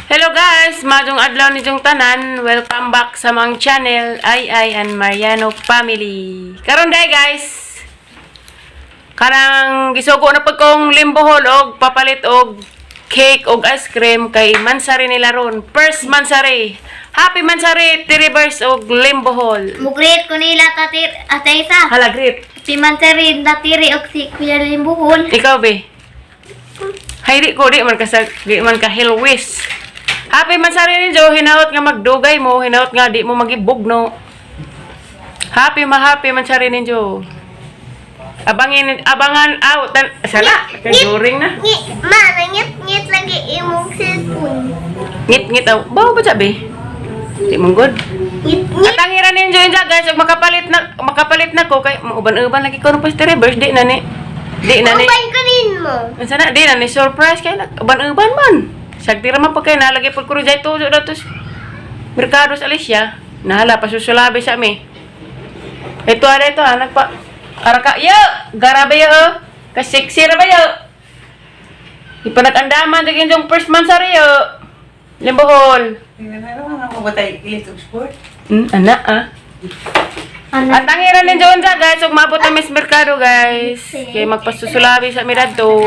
Hello guys, madong adlaw ni jong tanan. Welcome back sa mga channel Ay and Mariano Family. Karon day guys, karang gisugo na pag kong limbohol og papalit og cake og ice cream kay Mansari nila ron. First Mansari. Happy Mansari, Tiribers og limbohol. Mugreet ko nila atay sa. Hala, great. Si Mansari natiri og si Kuya Limbuhol. Ikaw be. Hay di man ka hilwis. Happy Mansari ninyo, hinaot nga magdugay mo, hinaot nga di mo magibugno. Happy Mansari ninyo. Abangan out. Sala, during na. Ma, nangit lagi imong cellphone. Ngit, aw. Bawa ba sabi? Di mong good. Ngit. At ang hira ninyo yun guys, ug makapalit na ko, kay uban-uban lagi ko ng pastere, birthday na ni. Di na ni. Ubay ka rin mo. Sana, di na ni surprise kay uban-uban man. Sagtira man pa kayo, nalagay po kuro dyan tuso daw tos Mercado sa Alicia. Nahala, pasusulabi sa mi. Ito, nagpa... Araka, garabe yo, kasiksi ra ba yo? Ipanag-andaman, daging yung first Mansari yo. Limbohol. Ako ba tayo ilit sport? Anak At ang hira ninyo dyan guys, ug maabot na Miss Mercado guys. Kaya magpasusulabi sa mirad to.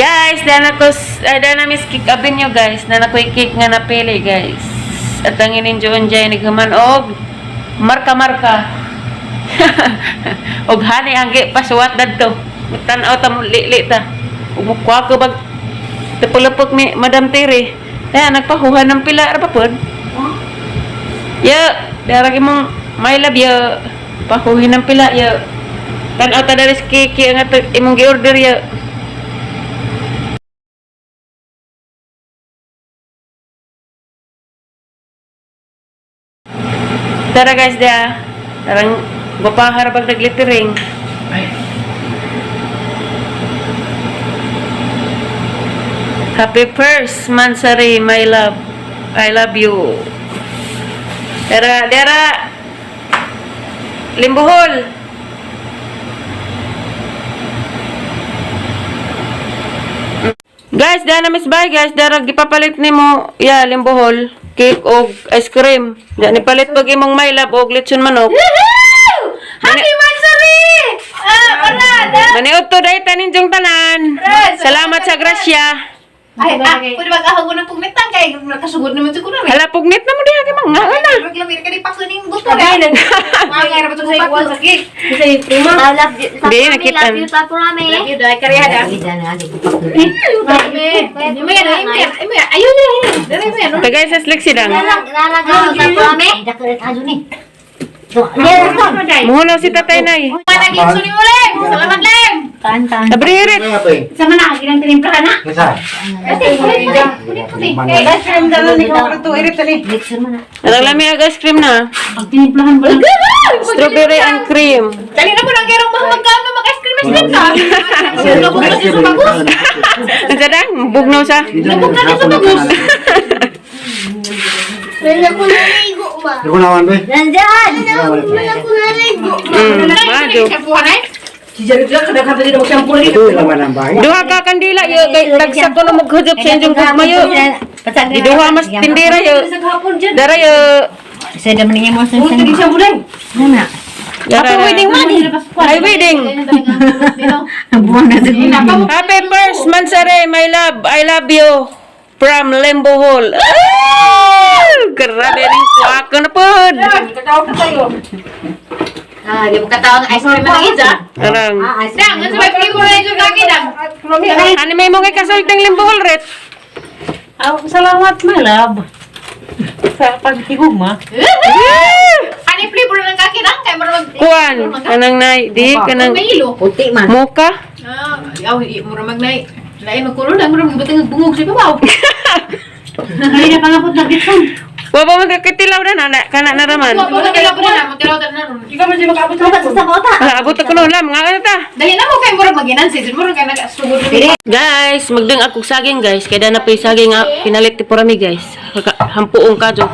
Guys, dana Miss Kik abin nyo guys. Dana ko'y cake nga napili guys. At ang ininjoon dyan, naghaman og marka-marka. Og hani angge pasuwat dadto. Tanaw ta mo li ta. Ug mukha ko bag tepulupok ni Madam Tiri. Kaya nagpahuhan ng pila ra pa pod. Daragi mong my love pahuhin ng pila Tanaw ta dari cake nga imong gi-order Tara guys, tarang gopahar pag naglittering. Happy first Mansari, my love. I love you. Dara Limbohol. Guys, dana Miss Bay guys, dara gipapalit nimo Limbohol. Cake og ice cream. Diyan ipalit pag imong my love og lechon manok. Happy Mansari! Maniud to day tanin jong tanan. Salamat sa grasya. Pwede ba kahagod ng pugnitan kay nakasugod naman siguro namin. Hala pugnit na mo diha kay mga ana. Maglamir ka di paso ning gusto na. Mga ra ba to sa ikuan sa cake? Sa prima. I love you. Di, nakita. Love you ta prame. Love you dai karyada. Di mo yan, ayun na. Dali mo yan. Tagay sa sleksi dang. Nalagaw ta prame. Dakulit ajo ni. Muhunaw si tatay nay. Managin suni mo lem. Salamat lem. Tan. Abririt. Sama na ginang tinimplahan na. Masa? Kasi puti. Best friend daw ni ko to irip tali. Anong lami ag ice cream na? Pag tinimplahan ba? Strawberry and cream. Dali na mo nang gerong magkano mag-ice cream din ta. Sino ko kasi sa bagus. Ang dang bugnaw sa. Nabog ka na sa bagus. Wala ko naligo ba? Hindi ko naman ba? Nandyan! Wala ko naligo. Mado. Si Jared lang kada ka dili mo shampoo dito. Ito yung laman ng bahay. Duha ka kandila kay tagsa ko na maghudyop sa inyong gugma Iduha mas tindira Sa hapon dyan. Dara Saya dah meninggal masa Buti di shampoo lang. Mana? Apa wedding man? Ay wedding. Buang dah tu. Happy first Mansari, my love. I love you. From Limbohol. Grabe rin kuwako na po. Kakao ka tayo. Di mo katawang ice cream na isa. Arang. Dang, nasa may flavor na yung kaki dang. Ano may mong ikasult ng Limbohol, Ret? Salamat, my love. Sa pagtigugma. Ano yung flavor ng kaki dang? Kaya marunong Kuan. Kanang nay. Di, kanang may hilo. Puti man. muka. Mura magnay. Lain magkulo lang, mura magbatang bungog sa babaw. Ay, na pangapot na bitson. Waba magkakitilaw na na. Kana na raman. Magtilaw po na, magtilaw na ron. Ikaw man siya makaabot na Dapat sa kota. Abot ako no lang. Mga ano ta? Dali na mo kay mura maginan season, mura kay nagasugod na. Guys, magdeng akong saging guys. Kaya na pa yung saging nga pinalit ti porami guys. Hampuong kadyo.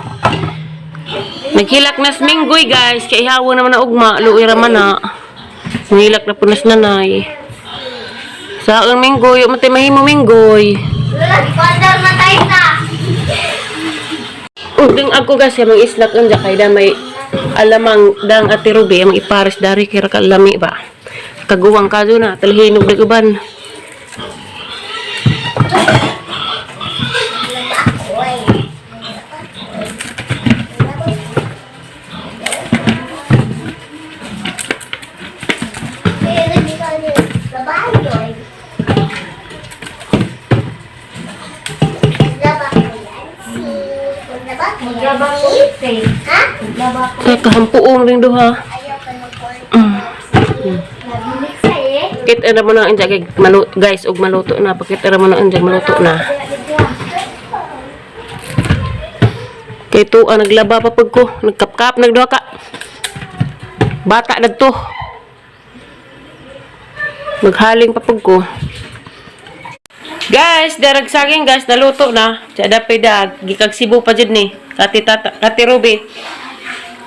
Naghilak na sminggoy guys. Kaya ihawa naman na ugma. Luwi raman na. Nahilak na punas nanay. Sa ang minggoy, matay mahimo minggoy. Ikuandar matay na. Ding ako guys, yung mga snack unja kay da may alamang dang ati Ruby, yung ipares dari kira kalami ba. Kaguwang ka doon na, talhinog na uban. Kahampuong ring duha. Kit era mo na anjag guys og maluto na, pakit era mo na anjag maluto na. Kay to naglaba pa pag ko, nagkapkap nagduha ka. Bata dagto. Maghaling pa pag ko. Guys, darag saging guys, naluto na. Sa dapay dag, gikag Cebu pa jud ni. Kati Ruby.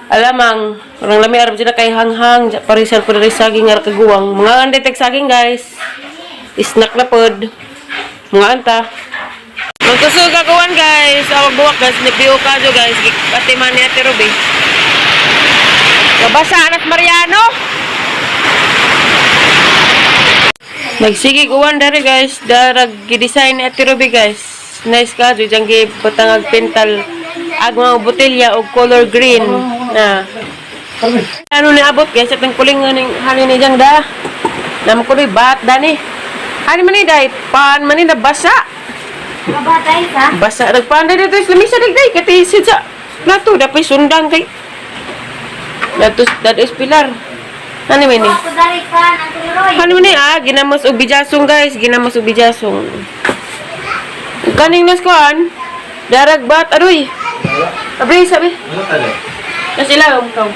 Alamang, orang lami arab dyan kay hanghang. Parisal po rin saging nga kaguwang. Mga andetek saging guys. Snack na pod. Mga anta. Magkusog kaguwan guys. Awag buwak guys. Nagbiyo ka dyan guys. Katiman ni Ate Ruby. Nabasa anak Mariano. Nagsigi kuwan dari guys. Darag gidesign ni Ate Ruby guys. Nice ka dyan. Diyan gipatangag pintal. Ag mga botelya o color green na ano ni abot guys at ang kuling ng halin ni jang da naman ko bat dani hani man ni day pan man ni na basa Kabatay ka? basa nagpanday dito is lamisa dagday kati sa plato dapat sundang kay datos dad is pilar hani man ni Ako dari ka, natuloy. hani man ni ginamos og bijasong guys ginamos og bijasong kaning naskuan darag bat aroy abri sabi kasi lang ikaw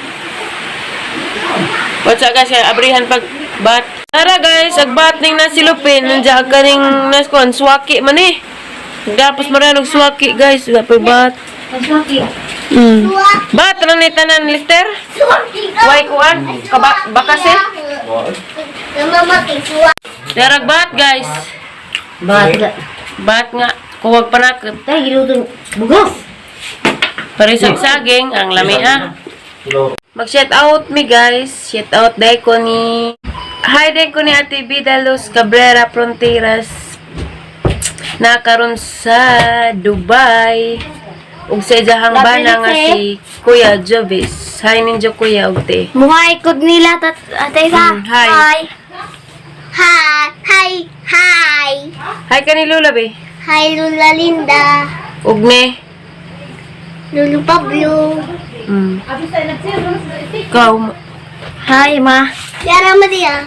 what's up guys abrihan pag bat tara guys agbat ning nasilupin nandiyan kaning naskon swaki man eh tapos maranog swaki guys dapat bat bat lang ni tanan lister why kuan bakas eh Namamatay suwa. darag bat guys bat nga kuwag panakot Tayo, giluto. Bugas. parisag saging ang lami mag-shout out me guys. Shout out day ko ni hi day ko ni Ate Vidalos Cabrera Fronteras na karon sa Dubai ug sa ijahang bana nga si Kuya Jovis. Hi ninyo Kuya ug te. Muhay kod nila atay sa. Hi. Hi. Hi. Hi. Hi kani Lula be. Hi Lula Linda. Ug ne. Lulu Pablo. Ikaw. Hi ma. Yara mo diya.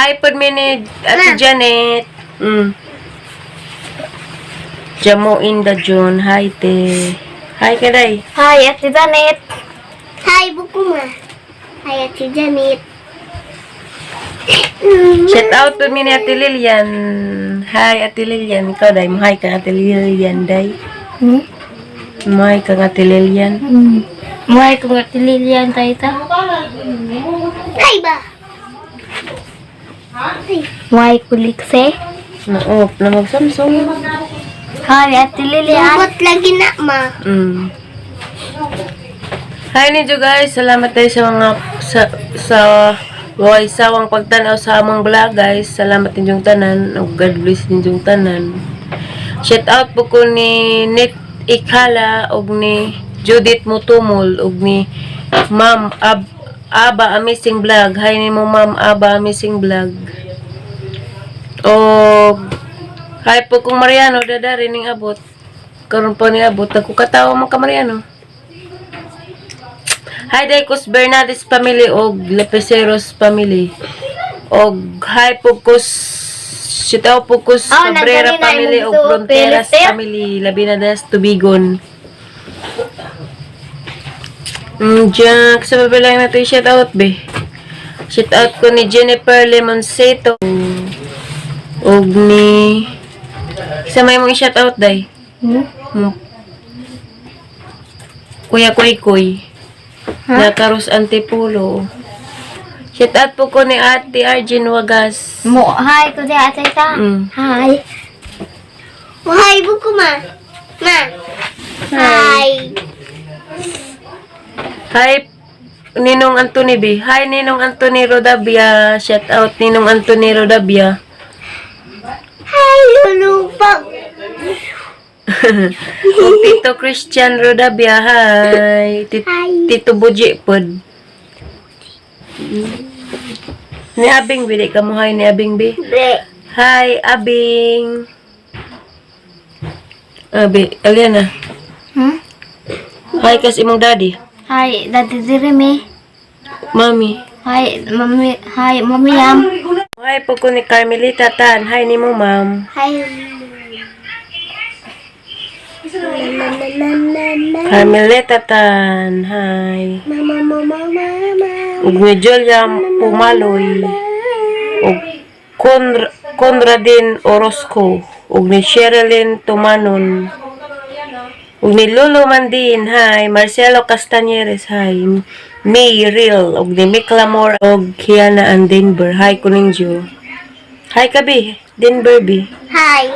Hi pod mi ni Ate Janet. Jamo in the June. Hi te. Hi kaday. Hi Ate Janet. Hi buko ma. Hi Ate Janet. Shout out to mi ni Ate Lilian. Hi Ate Lilian. Ikaw day. Hi ka Ate Lilian day. Hi ka Ate Lilian. Muhay kod Ate Lilian tayo ta. Hi ba? Muhay kulikse. Naop na mag-Samsung. Hi Ate Lilian. Lubot lagi na ma. Hi ninyo guys. Salamat tayo sa mga sa way sawang pagtanaw sa among vlog guys. Salamat ninyong tanan. God bless ninyong tanan. Shout out po ko ni Nit Ikala og ni Judith Mutumol og ni Ma'am Aba Amazing Vlog. Hi ni mo Ma'am Aba Amazing Vlog. Og hi po kong Mariano dadari ning abot. Karon po ni abot ako katawa man ka Mariano. Hi day kus Bernades family og Lepeseros family. Og hi po kus Sitaw po kus Cabrera family og Fronteras family. Labi na das Tubigon. Diyan, kasama ba lang natin shout out be? Shout out ko ni Jennifer Lemonceto. Og ni kasama yung mga shout out day. Kuya Koy Koy. Na Carlos Antipulo. Shout out po ko ni Ate Arjen Wagas. Hi ko di ate ta. Hi. Muhay buko ma. Ma. Hi. Hi, Ninong Anthony B. Hi, Ninong Anthony Rodabia. Shout out, Ninong Anthony Rodabia. Hi, Lulupag. Tito Christian Rodabia. Hi. Tito Buji pod. Ni Abing B. Di ka mo hi ni Abing B. Hi, Abing. Abi, Aliana. Hi, kas imong daddy. Hi, Daddy Dirimi. Mami. Hi, Mami Yam. Hi po ko ni Carmelita Tan. Hi ni mo, ma'am. Hi. Carmelita Tan. Hi. Mama. Ug ni Julia Pumaloy. Ug Conradin Orozco. Ug ni Sherilyn Tumanon. Ug ni Lolo Mandin. Hi. Marcelo Castañeres. Hi. May Real. Ug ni Mick Lamore. Ug Kiana and Denver. Hi, Kuningjo. Hi, Kabi. Denver, B. Hi.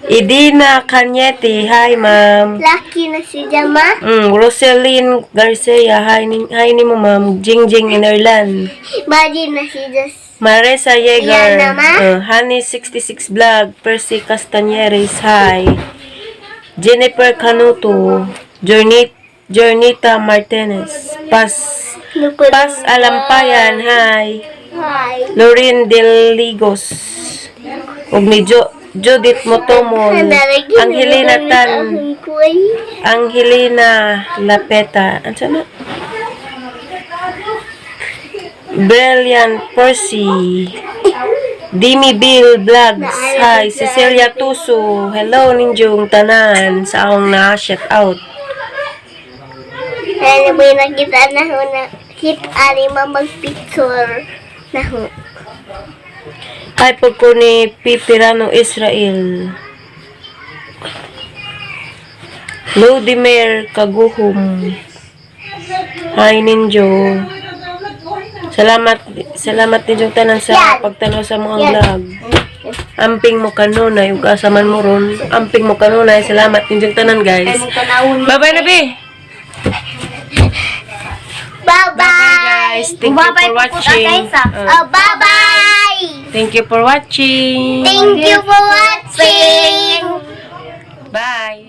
Idina Cañete. Hi, ma'am. Lucky na si Jama. Roseline Garcia. Hi ni mo, ma'am. Jingjing in Ireland. Badi na si Jos. Marisa Yeager. Yan naman. Honey66 Vlog. Percy Castañeres. Hi. Jennifer Canuto. Jornita Martinez. Pas Alampayan. Hi. Hi. Lorin Del Ligos. Ug ni Judith Motomol. Angelina Tan. Angelina Lapeta. Ano na? Brilliant Percy. Dimi Bill Vlogs. Hi. Cecilia Tuso. Hello ninjong tanan sa akong na-shout out. Ano ba yung nakita na ho na hit ani mag-picture na ho. Hi po ko ni Pipirano Israel. Ludimir Kaguhom. Hi ninjo. Salamat ninjong tanan sa pagtanaw sa mga vlog. Amping mo kanunay ug asaman mo ron. Amping mo kanunay. Salamat ninjong tanan, guys. Bye-bye na, Bi. Bye-bye. Guys, thank you for watching. Bye-bye. Thank you for watching. Thank you for watching. Bye.